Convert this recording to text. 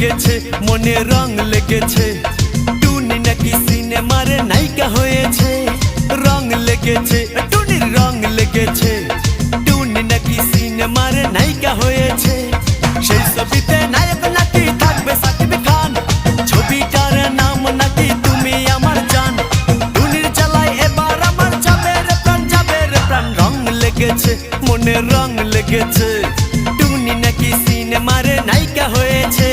লেগেছে মনে রং লেগেছে টুনি নাকি সিনেমার নায়িকা হয়েছে রং লেগেছে টুনির রং লেগেছে টুনি নাকি সিনেমার নায়িকা হয়েছে সেই ছবিতে নায়ক নাকি থাকবে সাকিব খান ছবিটার নাম নাকি তুমি আমার জান টুনির জ্বালায় এবার আমার যাবে রে প্রাণ রং লেগেছে মনে রং লেগেছে টুনি নাকি সিনেমার নায়িকা হয়েছে।